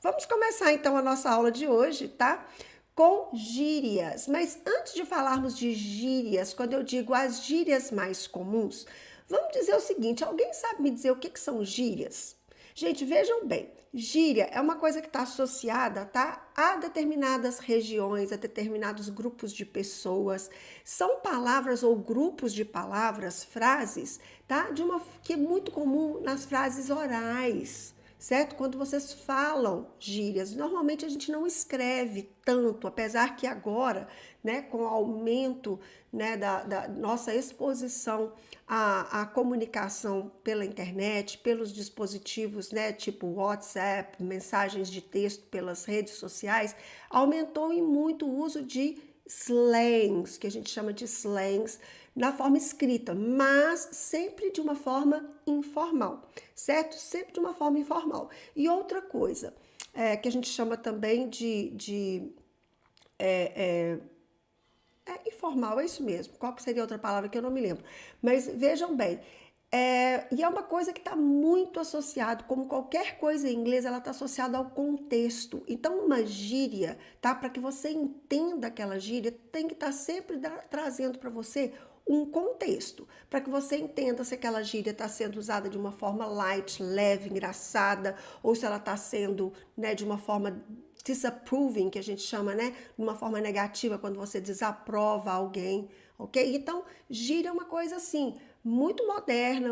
Vamos começar então a nossa aula de hoje, tá? Com gírias. Mas antes de falarmos de gírias, quando eu digo as gírias mais comuns, vamos dizer o seguinte: alguém sabe me dizer o que são gírias? Gente, vejam bem, gíria é uma coisa que está associada, tá, a determinadas regiões, a determinados grupos de pessoas. São palavras ou grupos de palavras, frases, tá, que é muito comum nas frases orais, certo? Quando vocês falam gírias, normalmente a gente não escreve tanto, apesar que agora, né, com o aumento, né, da nossa exposição à comunicação pela internet, pelos dispositivos, né, tipo WhatsApp, mensagens de texto pelas redes sociais, aumentou em muito o uso de slangs, que a gente chama de slangs, na forma escrita, mas sempre de uma forma informal, certo? Sempre de uma forma informal. E outra coisa, que a gente chama também informal, é isso mesmo. Qual que seria outra palavra que eu não me lembro? Mas vejam bem, e é uma coisa que está muito associado, como qualquer coisa em inglês, ela está associada ao contexto. Então, uma gíria, tá? Para que você entenda aquela gíria, tem que estar sempre trazendo para você um contexto, para que você entenda se aquela gíria está sendo usada de uma forma light, leve, engraçada, ou se ela está sendo, né, de uma forma disapproving, que a gente chama, né, de uma forma negativa, quando você desaprova alguém, ok? Então, gíria é uma coisa assim, muito moderna,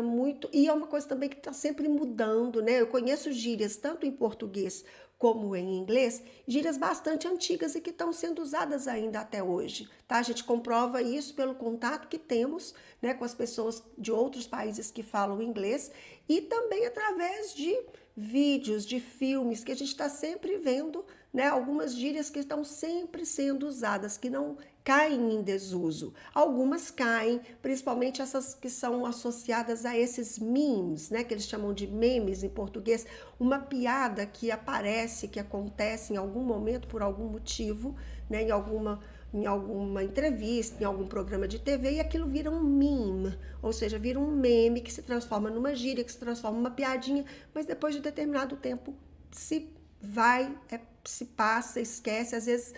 e é uma coisa também que está sempre mudando, né? Eu conheço gírias tanto em português como em inglês, gírias bastante antigas e que estão sendo usadas ainda até hoje, tá? A gente comprova isso pelo contato que temos, né, com as pessoas de outros países que falam inglês e também através de vídeos, de filmes que a gente está sempre vendo, né, algumas gírias que estão sempre sendo usadas, que não caem em desuso. Algumas caem, principalmente essas que são associadas a esses memes, né, que eles chamam de memes em português, uma piada que aparece, que acontece em algum momento por algum motivo, né, em alguma entrevista, em algum programa de TV, e aquilo vira um meme, ou seja, vira um meme que se transforma numa gíria, que se transforma numa piadinha, mas depois de determinado tempo se vai, se passa, esquece, às vezes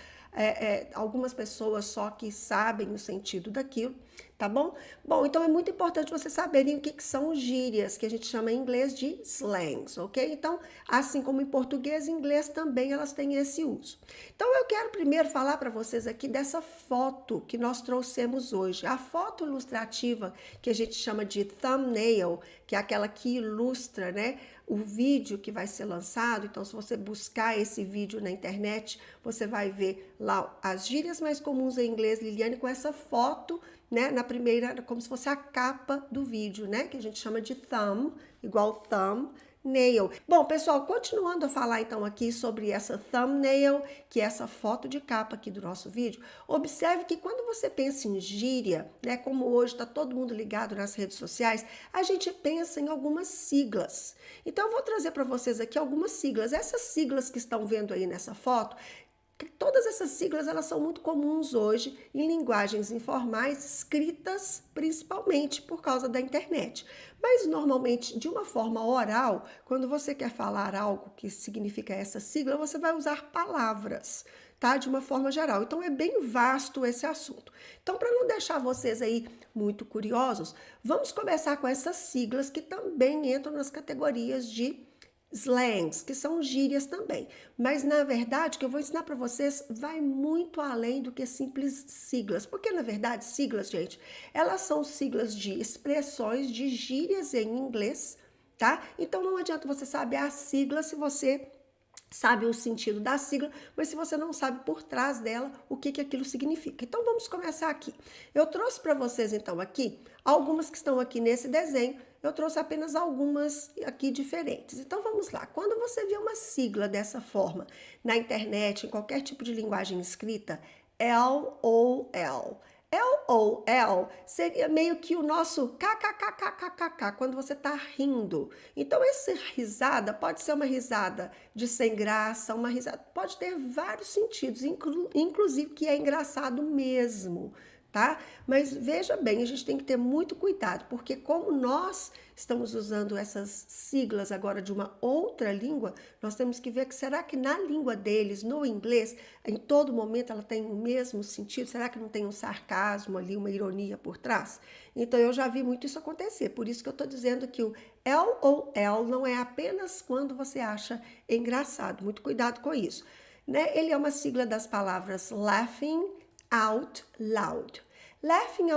algumas pessoas só que sabem o sentido daquilo, tá bom? Bom, então é muito importante vocês saberem o que são gírias, que a gente chama em inglês de slangs, ok? Então, assim como em português e inglês também elas têm esse uso. Então, eu quero primeiro falar para vocês aqui dessa foto que nós trouxemos hoje. A foto ilustrativa que a gente chama de thumbnail, que é aquela que ilustra, né, o vídeo que vai ser lançado. Então, se você buscar esse vídeo na internet, você vai ver lá as gírias mais comuns em inglês, Liliane, com essa foto, né, na primeira, como se fosse a capa do vídeo, né, que a gente chama de thumb, igual thumb, nail. Bom, pessoal, continuando a falar então aqui sobre essa thumbnail, que é essa foto de capa aqui do nosso vídeo, observe que quando você pensa em gíria, né, como hoje está todo mundo ligado nas redes sociais, a gente pensa em algumas siglas. Então, eu vou trazer para vocês aqui algumas siglas. Essas siglas que estão vendo aí nessa foto, todas essas siglas elas são muito comuns hoje em linguagens informais, escritas principalmente por causa da internet. Mas normalmente, de uma forma oral, quando você quer falar algo que significa essa sigla, você vai usar palavras, tá? De uma forma geral. Então é bem vasto esse assunto. Então, para não deixar vocês aí muito curiosos, vamos começar com essas siglas que também entram nas categorias de slangs, que são gírias também. Mas, na verdade, o que eu vou ensinar para vocês vai muito além do que simples siglas. Porque, na verdade, siglas, gente, elas são siglas de expressões de gírias em inglês, tá? Então, não adianta você saber a sigla se você sabe o sentido da sigla, mas se você não sabe por trás dela o que aquilo significa. Então vamos começar aqui. Eu trouxe para vocês então aqui algumas que estão aqui nesse desenho. Eu trouxe apenas algumas aqui diferentes. Então vamos lá. Quando você vê uma sigla dessa forma na internet, em qualquer tipo de linguagem escrita, LOL. LOL seria meio que o nosso kkkkkkk, quando você está rindo. Então, essa risada pode ser uma risada de sem graça, uma risada, pode ter vários sentidos, inclusive que é engraçado mesmo, tá? Mas veja bem, a gente tem que ter muito cuidado, porque como nós estamos usando essas siglas agora de uma outra língua, nós temos que ver que será que na língua deles, no inglês, em todo momento ela tem o mesmo sentido? Será que não tem um sarcasmo ali, uma ironia por trás? Então eu já vi muito isso acontecer, por isso que eu estou dizendo que o LOL não é apenas quando você acha engraçado, muito cuidado com isso. Né? Ele é uma sigla das palavras laughing out loud. Laughing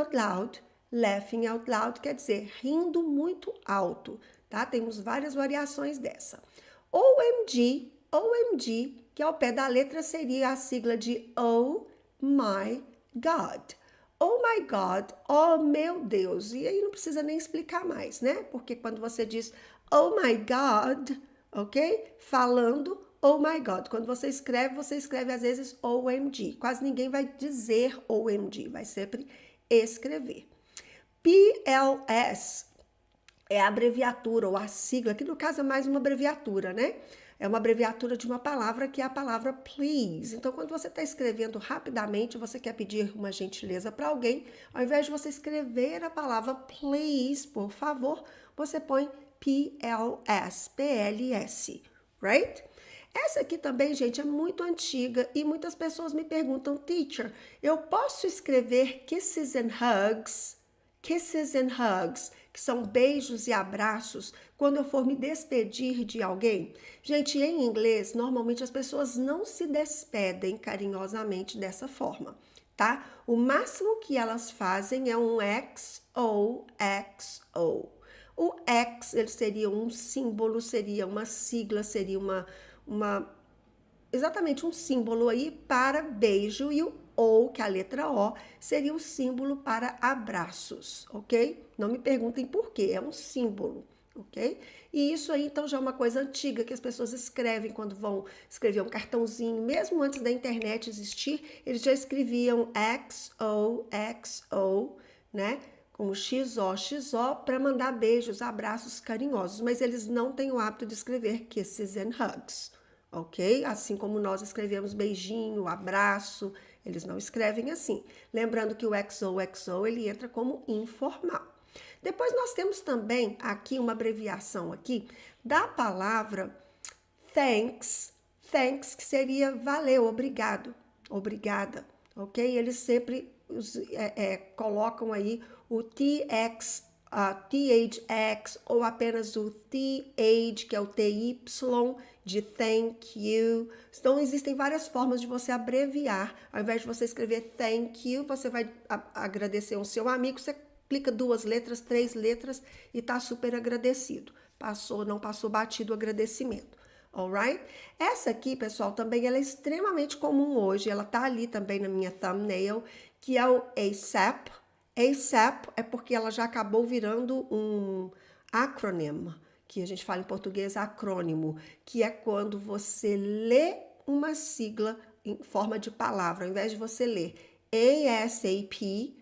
out loud quer dizer rindo muito alto, tá? Temos várias variações dessa. OMG, que ao pé da letra seria a sigla de Oh My God. Oh my God, oh meu Deus. E aí não precisa nem explicar mais, né? Porque quando você diz Oh my God, ok? Falando Oh my God. Quando você escreve às vezes OMG. Quase ninguém vai dizer OMG, vai sempre escrever. PLS é a abreviatura ou a sigla, que no caso é mais uma abreviatura, né? É uma abreviatura de uma palavra que é a palavra please. Então, quando você está escrevendo rapidamente, você quer pedir uma gentileza para alguém, ao invés de você escrever a palavra please, por favor, você põe PLS, PLS, right? Essa aqui também, gente, é muito antiga e muitas pessoas me perguntam, teacher, eu posso escrever kisses and hugs? Kisses and hugs, que são beijos e abraços, quando eu for me despedir de alguém. Gente, em inglês, normalmente as pessoas não se despedem carinhosamente dessa forma, tá? O máximo que elas fazem é um XOXO. O X, ele seria um símbolo, seria uma sigla, seria exatamente um símbolo aí para beijo, e o O, que é a letra O, seria o símbolo para abraços, ok? Não me perguntem por quê, é um símbolo, ok? E isso aí, então, já é uma coisa antiga que as pessoas escrevem quando vão escrever um cartãozinho. Mesmo antes da internet existir, eles já escreviam XOXO, né? Como XO, para mandar beijos, abraços carinhosos. Mas eles não têm o hábito de escrever kisses and hugs, ok? Assim como nós escrevemos beijinho, abraço, eles não escrevem assim. Lembrando que o XOXO, ele entra como informal. Depois nós temos também aqui uma abreviação aqui da palavra thanks, que seria valeu, obrigado, obrigada, ok? Eles sempre colocam aí o THX ou apenas o TH, que é o TY, de thank you. Então, existem várias formas de você abreviar. Ao invés de você escrever thank you, você vai agradecer o seu amigo, você clica 2 letras, 3 letras e tá super agradecido. Passou, não passou batido o agradecimento. Alright? Essa aqui, pessoal, também ela é extremamente comum hoje. Ela tá ali também na minha thumbnail, que é o ASAP. ASAP é porque ela já acabou virando um acronym, que a gente fala em português acrônimo, que é quando você lê uma sigla em forma de palavra. Ao invés de você ler ASAP,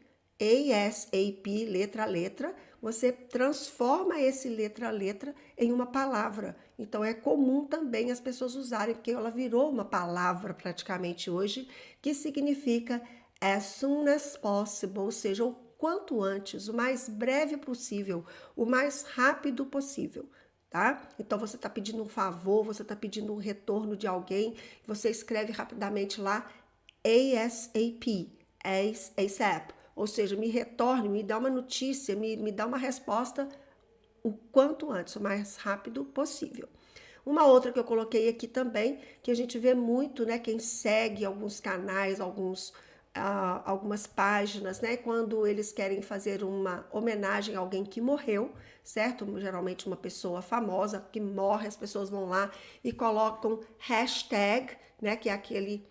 letra a letra, você transforma esse letra a letra em uma palavra. Então é comum também as pessoas usarem, porque ela virou uma palavra praticamente hoje, que significa as soon as possible, ou seja, o quanto antes, o mais breve possível, o mais rápido possível, tá? Então você está pedindo um favor, você está pedindo um retorno de alguém, você escreve rapidamente lá ASAP, ASAP, ou seja, me retorne, me dá uma notícia, me dá uma resposta o quanto antes, o mais rápido possível. Uma outra que eu coloquei aqui também, que a gente vê muito, né? Quem segue alguns canais, algumas páginas, né? Quando eles querem fazer uma homenagem a alguém que morreu, certo? Geralmente uma pessoa famosa que morre, as pessoas vão lá e colocam hashtag, né? Que é aquele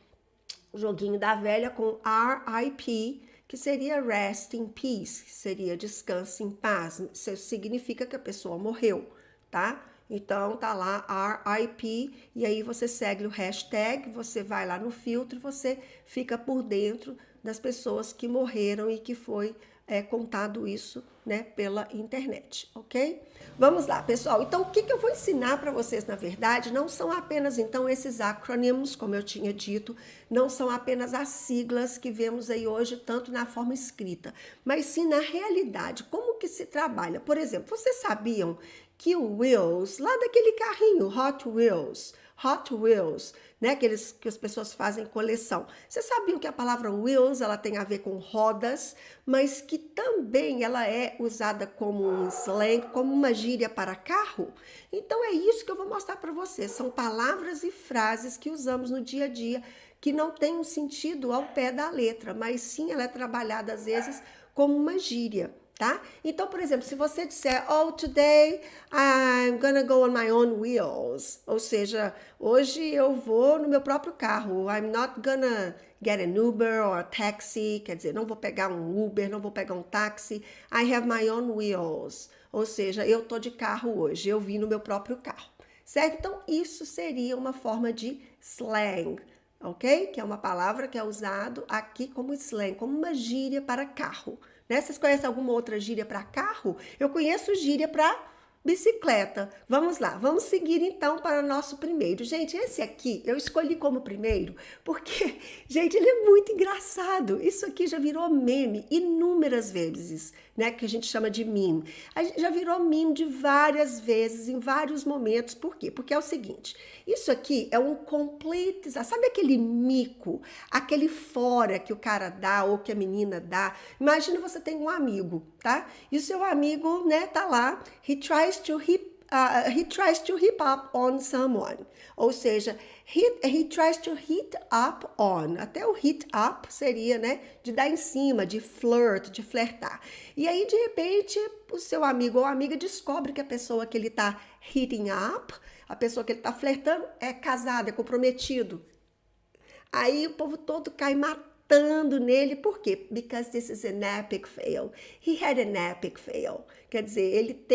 joguinho da velha com RIP, que seria Rest in Peace, que seria descanse em paz. Isso significa que a pessoa morreu, tá? Então tá lá RIP e aí você segue o hashtag, você vai lá no filtro, você fica por dentro das pessoas que morreram e que foi contado isso, né, pela internet, ok? Vamos lá, pessoal. Então, o que eu vou ensinar para vocês, na verdade, não são apenas, então, esses acrônimos, como eu tinha dito, não são apenas as siglas que vemos aí hoje, tanto na forma escrita, mas sim na realidade, como que se trabalha. Por exemplo, vocês sabiam que o Wheels, lá daquele carrinho, Hot Wheels, né, aqueles que as pessoas fazem coleção. Vocês sabiam que a palavra wheels, ela tem a ver com rodas, mas que também ela é usada como um slang, como uma gíria para carro? Então é isso que eu vou mostrar para vocês. São palavras e frases que usamos no dia a dia que não tem um sentido ao pé da letra, mas sim ela é trabalhada às vezes como uma gíria. Tá? Então, por exemplo, se você disser, oh, today I'm gonna go on my own wheels, ou seja, hoje eu vou no meu próprio carro, I'm not gonna get an Uber or a taxi, quer dizer, não vou pegar um Uber, não vou pegar um táxi, I have my own wheels, ou seja, eu tô de carro hoje, eu vim no meu próprio carro, certo? Então, isso seria uma forma de slang, ok? Que é uma palavra que é usado aqui como slang, como uma gíria para carro. Né? Vocês conhecem alguma outra gíria para carro? Eu conheço gíria para bicicleta. Vamos lá, vamos seguir então para o nosso primeiro. Gente, esse aqui eu escolhi como primeiro porque, gente, ele é muito engraçado. Isso aqui já virou meme inúmeras vezes, né? Que a gente chama de meme. A gente já virou meme de várias vezes, em vários momentos. Por quê? Porque é o seguinte, isso aqui é um complete, sabe aquele mico, aquele fora que o cara dá ou que a menina dá? Imagina você tem um amigo, tá? E o seu amigo, né, tá lá, he tries to hit up on someone. Ou seja, he tries to hit up on. Até o hit up seria, né, de dar em cima, de flirt, de flertar. E aí, de repente, o seu amigo ou amiga descobre que a pessoa que ele tá hitting up, a pessoa que ele tá flertando, é casada, é comprometido. Aí o povo todo cai matando nele, por quê? Because this is an epic fail. He had an epic fail. Quer dizer, ele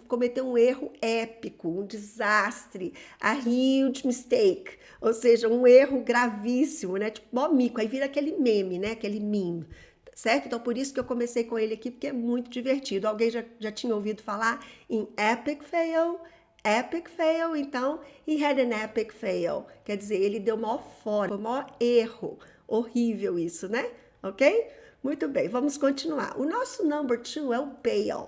cometeu um erro épico, um desastre, a huge mistake, ou seja, um erro gravíssimo, né? Tipo, mó mico, aí vira aquele meme, né? Aquele meme. Certo? Então, por isso que eu comecei com ele aqui, porque é muito divertido. Alguém já tinha ouvido falar em epic fail? Epic fail, então, he had an epic fail. Quer dizer, ele deu maior fora, foi maior erro. Horrível isso, né? Ok? Muito bem, vamos continuar. O nosso number two é o bail.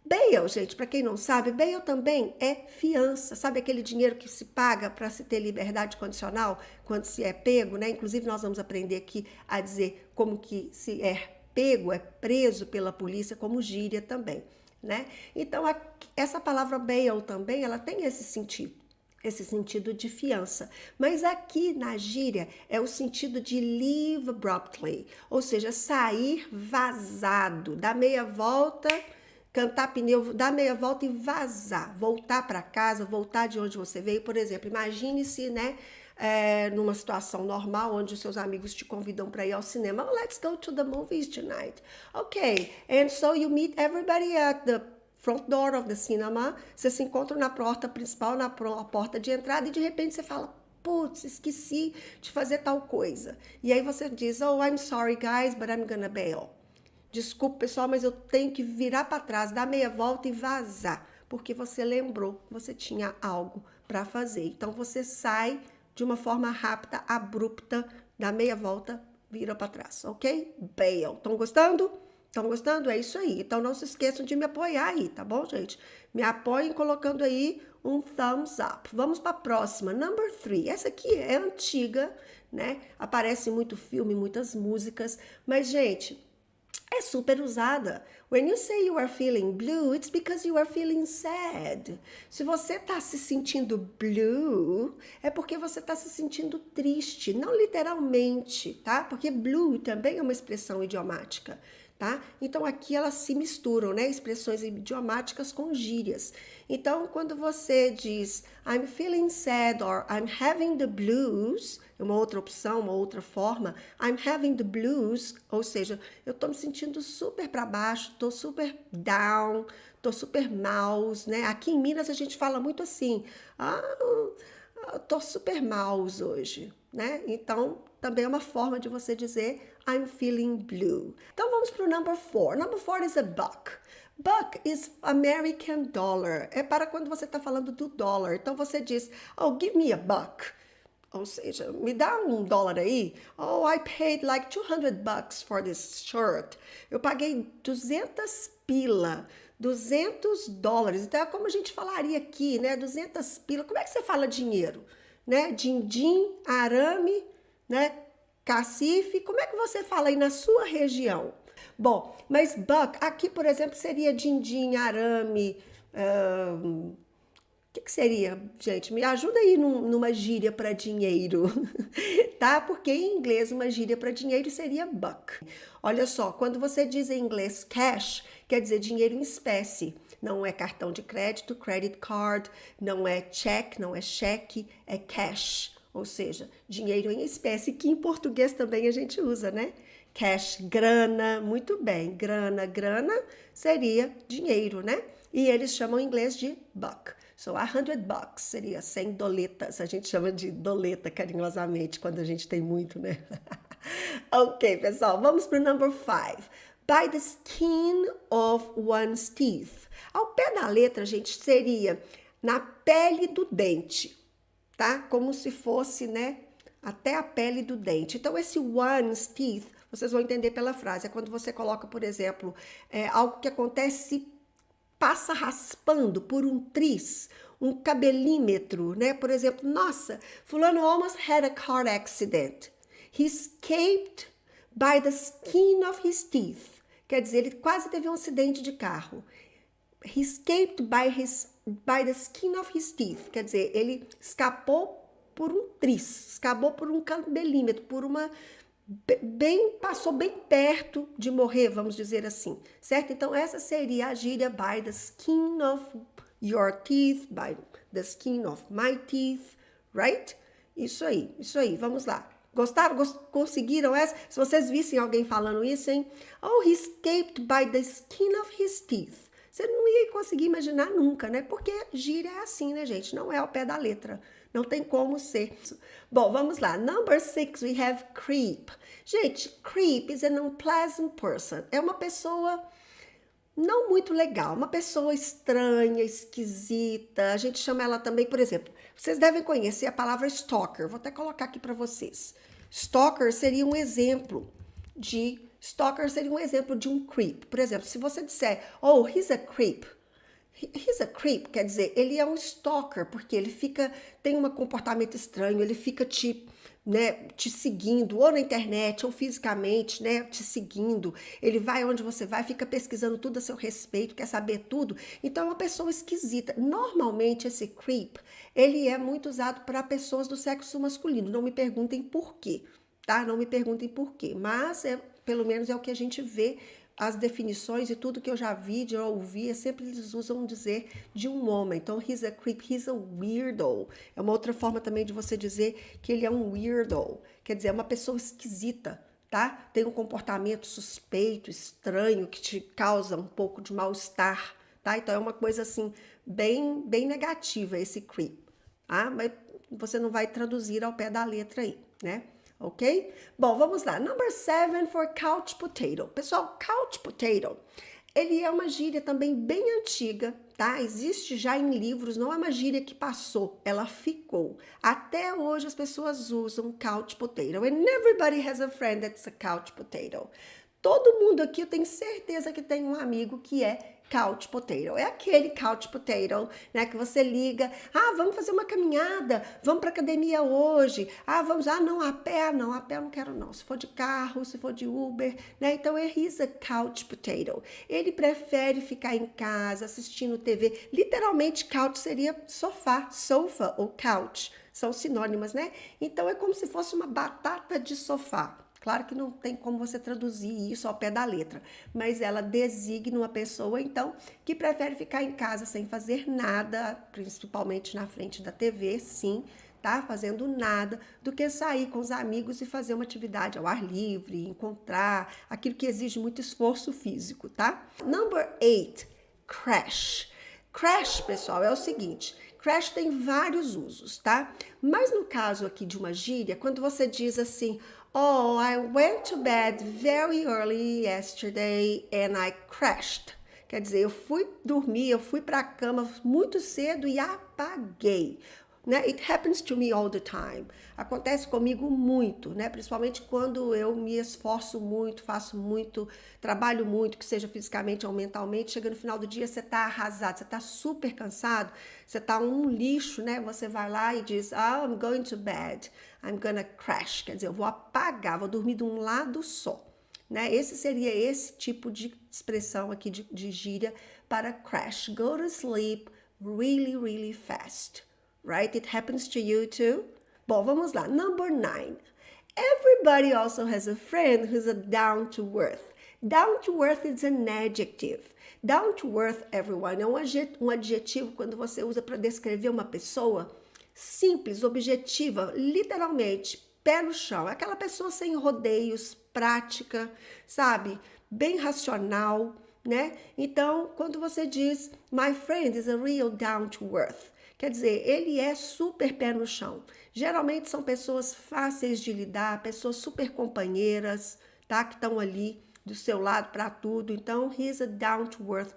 Bail, gente, para quem não sabe, bail também é fiança. Sabe aquele dinheiro que se paga para se ter liberdade condicional quando se é pego, né? Inclusive, nós vamos aprender aqui a dizer como que se é pego, é preso pela polícia, como gíria também. Né? Então, essa palavra bail também, ela tem esse sentido de fiança. Mas aqui na gíria é o sentido de leave abruptly, ou seja, sair vazado, dar meia volta, cantar pneu, dar meia volta e vazar, voltar para casa, voltar de onde você veio. Por exemplo, imagine-se, né? Numa situação normal, onde os seus amigos te convidam para ir ao cinema. Oh, let's go to the movies tonight. Okay, and so you meet everybody at the front door of the cinema. Você se encontra na porta principal, na porta de entrada, e de repente você fala, putz, esqueci de fazer tal coisa. E aí você diz, oh, I'm sorry guys, but I'm gonna bail. Desculpa, pessoal, mas eu tenho que virar para trás, dar meia volta e vazar, porque você lembrou que você tinha algo para fazer. Então você sai de uma forma rápida, abrupta, dá meia volta, vira para trás, ok? Bail. Estão gostando? Estão gostando? É isso aí. Então não se esqueçam de me apoiar aí, tá bom, gente? Me apoiem colocando aí um thumbs up. Vamos para a próxima, number three. Essa aqui é antiga, né? Aparece em muito filme, muitas músicas, mas, gente, é super usada. When you say you are feeling blue, it's because you are feeling sad. Se você está se sentindo blue, é porque você está se sentindo triste, não literalmente, tá? Porque blue também é uma expressão idiomática, tá? Então aqui elas se misturam, né? Expressões idiomáticas com gírias. Então quando você diz I'm feeling sad or I'm having the blues, é uma outra opção, uma outra forma, I'm having the blues, ou seja, eu tô me sentindo super para baixo, tô super down, tô super mal, né? Aqui em Minas a gente fala muito assim, tô super mal hoje. né? Então, também é uma forma de você dizer I'm feeling blue. Então, vamos para o number 4. Number 4 is a buck. Buck is American dollar. É para quando você está falando do dólar. Então, você diz, oh, give me a buck. Ou seja, me dá $1 aí. Oh, I paid like $200 for this shirt. Eu paguei 200 pila, $200. Então é como a gente falaria aqui, né? 200 pila. Como é que você fala dinheiro? Né? Din-din, arame, né? Cacife. Como é que você fala aí na sua região? Bom, mas buck, aqui, por exemplo, seria din-din, arame, o que seria, gente? Me ajuda aí numa gíria para dinheiro, tá? Porque em inglês uma gíria para dinheiro seria buck. Olha só, quando você diz em inglês cash, quer dizer dinheiro em espécie. Não é cartão de crédito, credit card, não é check, não é cheque, é cash. Ou seja, dinheiro em espécie, que em português também a gente usa, né? Cash, grana, muito bem. Grana seria dinheiro, né? E eles chamam em inglês de buck. So, $100 seria 100 doletas. A gente chama de doleta carinhosamente quando a gente tem muito, né? Ok, pessoal, vamos para o number 5. By the skin of one's teeth. Ao pé da letra, gente, seria na pele do dente, tá? Como se fosse, né? Até a pele do dente. Então, esse one's teeth, vocês vão entender pela frase. É quando você coloca, por exemplo, algo que acontece, passa raspando por um tris, um cabelímetro, né? Por exemplo, nossa, fulano almost had a car accident. He escaped by the skin of his teeth. Quer dizer, ele quase teve um acidente de carro. He escaped by the skin of his teeth. Quer dizer, ele escapou por um tris, escapou por um cabelímetro, por uma... passou bem perto de morrer, vamos dizer assim, certo? Então, essa seria a gíria by the skin of your teeth, by the skin of my teeth, right? Isso aí, vamos lá. Gostaram? Conseguiram essa? Se vocês vissem alguém falando isso, hein? Oh, he escaped by the skin of his teeth. Você não ia conseguir imaginar nunca, né? Porque gíria é assim, né, gente? Não é ao pé da letra. Não tem como ser. Bom, vamos lá. Number 6, we have creep. Gente, creep is an unpleasant person. É uma pessoa não muito legal, uma pessoa estranha, esquisita. A gente chama ela também, por exemplo, vocês devem conhecer a palavra stalker. Vou até colocar aqui para vocês. Stalker seria um exemplo de um creep. Por exemplo, se você disser, oh, he's a creep. He's a creep, quer dizer, ele é um stalker, porque ele tem um comportamento estranho, ele fica te seguindo, ou na internet, ou fisicamente, né, te seguindo. Ele vai onde você vai, fica pesquisando tudo a seu respeito, quer saber tudo. Então, é uma pessoa esquisita. Normalmente, esse creep, ele é muito usado para pessoas do sexo masculino. Não me perguntem por quê, tá? Não me perguntem por quê, mas pelo menos é o que a gente vê. As definições e tudo que eu já vi, já ouvi, sempre eles usam dizer de um homem. Então, he's a creep, he's a weirdo. É uma outra forma também de você dizer que ele é um weirdo. Quer dizer, é uma pessoa esquisita, tá? Tem um comportamento suspeito, estranho, que te causa um pouco de mal-estar, tá? Então, é uma coisa assim, bem negativa esse creep, tá? Mas você não vai traduzir ao pé da letra aí, né? Ok? Bom, vamos lá. Number 7 for couch potato. Pessoal, couch potato, ele é uma gíria também bem antiga, tá? Existe já em livros, não é uma gíria que passou, ela ficou. Até hoje as pessoas usam couch potato. And everybody has a friend that's a couch potato. Todo mundo aqui, eu tenho certeza que tem um amigo que é couch potato. É aquele couch potato, né, que você liga, vamos fazer uma caminhada, vamos para academia hoje, não, a pé eu não quero não, se for de carro, se for de Uber, né, então he's a couch potato. Ele prefere ficar em casa, assistindo TV, literalmente couch seria sofá, sofa ou couch, são sinônimas, né, então é como se fosse uma batata de sofá. Claro que não tem como você traduzir isso ao pé da letra, mas ela designa uma pessoa, então, que prefere ficar em casa sem fazer nada, principalmente na frente da TV, sim, tá? Fazendo nada, do que sair com os amigos e fazer uma atividade ao ar livre, encontrar aquilo que exige muito esforço físico, tá? Number 8, crash. Crash, pessoal, é o seguinte, crash tem vários usos, tá? Mas no caso aqui de uma gíria, quando você diz assim, oh, I went to bed very early yesterday and I crashed. Quer dizer, eu fui dormir, eu fui para a cama muito cedo e apaguei. Né? It happens to me all the time. Acontece comigo muito, né? Principalmente quando eu me esforço muito, faço muito, trabalho muito, que seja fisicamente ou mentalmente. Chega no final do dia, você está arrasado, você está super cansado, você está um lixo, né? Você vai lá e diz, oh, I'm going to bed, I'm gonna crash. Quer dizer, eu vou apagar, vou dormir de um lado só. Né? Esse seria esse tipo de expressão aqui de gíria para crash. Go to sleep really, really fast. Right? It happens to you too? Bom, vamos lá. Number 9. Everybody also has a friend who's a down to earth. Down to earth is an adjective. Down to earth, everyone, é um adjetivo quando você usa para descrever uma pessoa simples, objetiva, literalmente, pé no chão. É aquela pessoa sem rodeios, prática, sabe? Bem racional, né? Então, quando você diz, my friend is a real down to earth, quer dizer, ele é super pé no chão. Geralmente são pessoas fáceis de lidar, pessoas super companheiras, tá? Que estão ali do seu lado para tudo. Então, he's a down-to-earth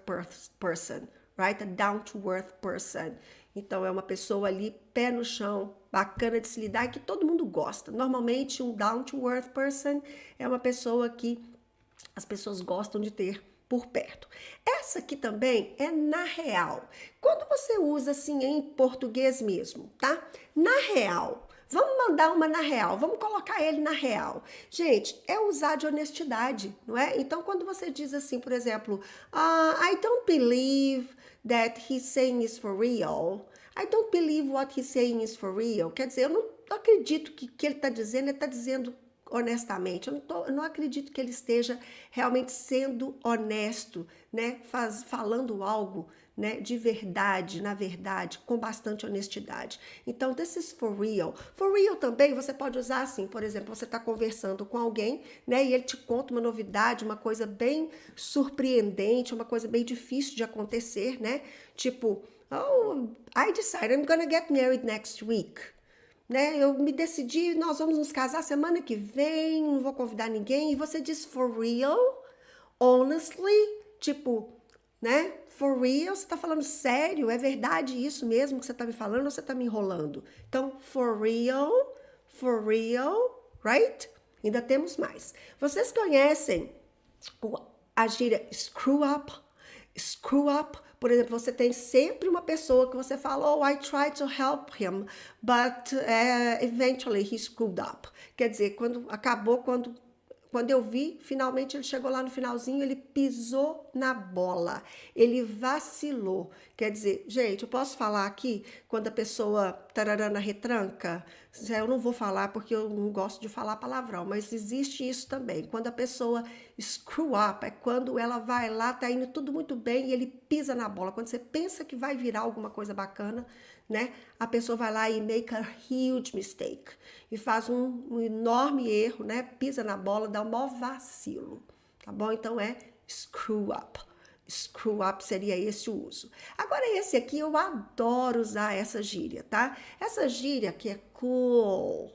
person, right? A down-to-earth person. Então, é uma pessoa ali, pé no chão, bacana de se lidar e que todo mundo gosta. Normalmente, um down-to-earth person é uma pessoa que as pessoas gostam de ter por perto. Essa aqui também é na real. Quando você usa assim em português mesmo, tá? Na real. Vamos mandar uma na real, vamos colocar ele na real. Gente, é usar de honestidade, não é? Então, quando você diz assim, por exemplo, I don't believe that he's saying is for real. I don't believe what he's saying is for real. Quer dizer, eu não acredito que ele está dizendo, ele está dizendo honestamente. Eu não acredito que ele esteja realmente sendo honesto, né? Falando algo, né? De verdade, na verdade, com bastante honestidade. Então, this is for real. For real também você pode usar assim, por exemplo, você está conversando com alguém, né? E ele te conta uma novidade, uma coisa bem surpreendente, uma coisa bem difícil de acontecer, né? Tipo, oh, I decided I'm gonna get married next week. Né? Eu me decidi, nós vamos nos casar semana que vem, não vou convidar ninguém. E você diz for real, honestly, tipo, né? For real, você tá falando sério? É verdade isso mesmo que você tá me falando ou você tá me enrolando? Então, for real, right? Ainda temos mais. Vocês conhecem a gíria screw up? Screw up. Por exemplo, você tem sempre uma pessoa que você fala, oh, I tried to help him, but eventually he screwed up. Quer dizer, quando eu vi, finalmente ele chegou lá no finalzinho, ele pisou na bola, ele vacilou. Quer dizer, gente, eu posso falar aqui, quando a pessoa tarará na retranca, eu não vou falar porque eu não gosto de falar palavrão, mas existe isso também. Quando a pessoa screw up, é quando ela vai lá, tá indo tudo muito bem e ele pisa na bola. Quando você pensa que vai virar alguma coisa bacana, né? A pessoa vai lá e make a huge mistake e faz um enorme erro, né? Pisa na bola, dá um maior vacilo, tá bom? Então é screw up. Screw up seria esse o uso. Agora esse aqui eu adoro usar essa gíria, tá? Essa gíria aqui é cool,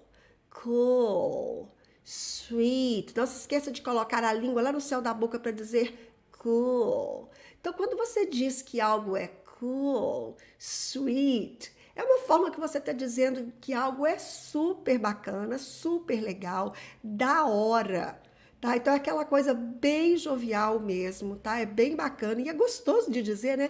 sweet. Não se esqueça de colocar a língua lá no céu da boca para dizer cool. Então quando você diz que algo é cool, sweet, é uma forma que você está dizendo que algo é super bacana, super legal, da hora, tá? Então é aquela coisa bem jovial mesmo, tá? É bem bacana e é gostoso de dizer, né?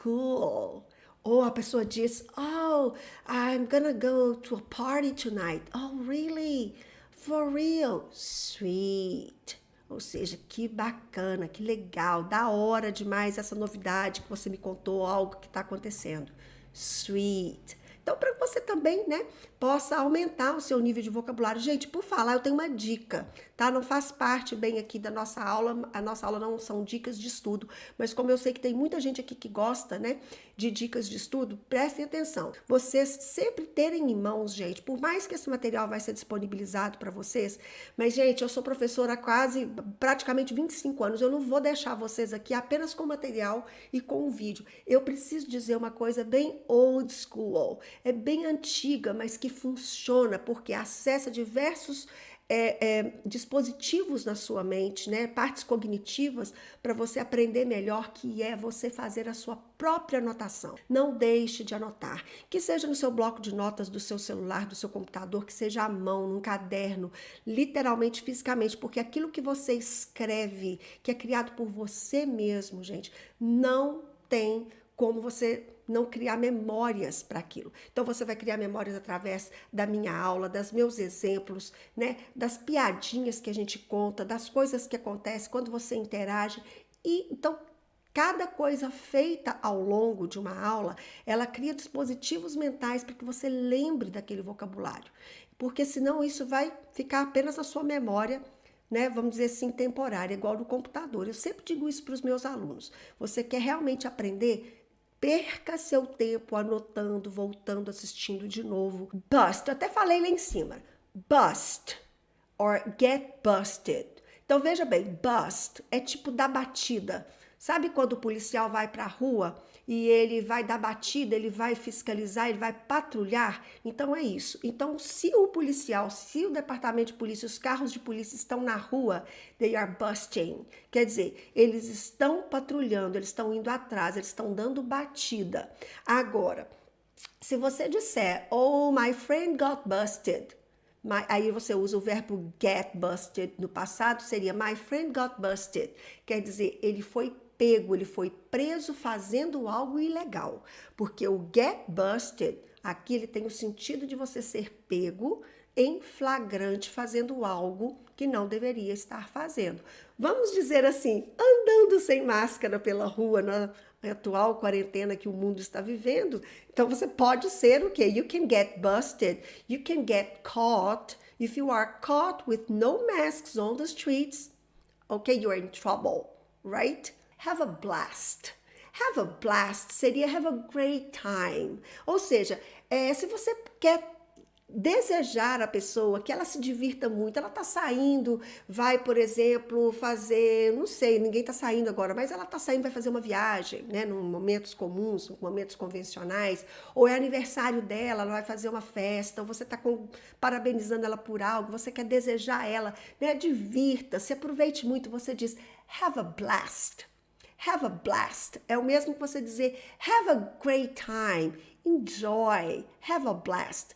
Cool. Ou a pessoa diz, oh, I'm gonna go to a party tonight. Oh, really? For real? Sweet. Ou seja, que bacana, que legal, da hora demais essa novidade que você me contou, algo que está acontecendo. Sweet. Então, para que você também, né, possa aumentar o seu nível de vocabulário. Gente, por falar, eu tenho uma dica, tá? Não faz parte bem aqui da nossa aula, a nossa aula não são dicas de estudo, mas como eu sei que tem muita gente aqui que gosta, né, de dicas de estudo, prestem atenção. Vocês sempre terem em mãos, gente, por mais que esse material vai ser disponibilizado para vocês, mas, gente, eu sou professora há quase, praticamente 25 anos, eu não vou deixar vocês aqui apenas com material e com o vídeo. Eu preciso dizer uma coisa bem old school, é bem antiga, mas que funciona, porque acessa diversos dispositivos na sua mente, né? Partes cognitivas para você aprender melhor, que é você fazer a sua própria anotação. Não deixe de anotar, que seja no seu bloco de notas do seu celular, do seu computador, que seja à mão, num caderno, literalmente, fisicamente, porque aquilo que você escreve, que é criado por você mesmo, gente, não tem como você não criar memórias para aquilo. Então você vai criar memórias através da minha aula, dos meus exemplos, né, das piadinhas que a gente conta, das coisas que acontecem quando você interage. E então cada coisa feita ao longo de uma aula, ela cria dispositivos mentais para que você lembre daquele vocabulário. Porque senão isso vai ficar apenas na sua memória, né, vamos dizer assim, temporária, igual no computador. Eu sempre digo isso para os meus alunos. Você quer realmente aprender? Perca seu tempo anotando, voltando, assistindo de novo. Bust, eu até falei lá em cima. Bust or get busted. Então veja bem, bust é tipo dar batida. Sabe quando o policial vai para a rua e ele vai dar batida, ele vai fiscalizar, ele vai patrulhar? Então é isso. Então se o policial, se o departamento de polícia, os carros de polícia estão na rua, they are busting. Quer dizer, eles estão patrulhando, eles estão indo atrás, eles estão dando batida. Agora, se você disser, oh, my friend got busted, aí você usa o verbo get busted. No passado seria my friend got busted. Quer dizer, ele foi pego, ele foi preso fazendo algo ilegal. Porque o get busted, aqui ele tem o sentido de você ser pego em flagrante fazendo algo que não deveria estar fazendo. Vamos dizer assim, andando sem máscara pela rua na atual quarentena que o mundo está vivendo. Então você pode ser o quê? You can get busted, you can get caught. If you are caught with no masks on the streets, okay, you're in trouble, right? Have a blast. Have a blast seria have a great time. Ou seja, se você quer desejar a pessoa que ela se divirta muito, ela tá saindo, vai, por exemplo, fazer, não sei, ninguém tá saindo agora, mas ela tá saindo, vai fazer uma viagem, né, em momentos comuns, em momentos convencionais, ou é aniversário dela, ela vai fazer uma festa, ou você tá parabenizando ela por algo, você quer desejar ela, né, divirta-se, aproveite muito, você diz, have a blast. Have a blast. É o mesmo que você dizer have a great time. Enjoy. Have a blast.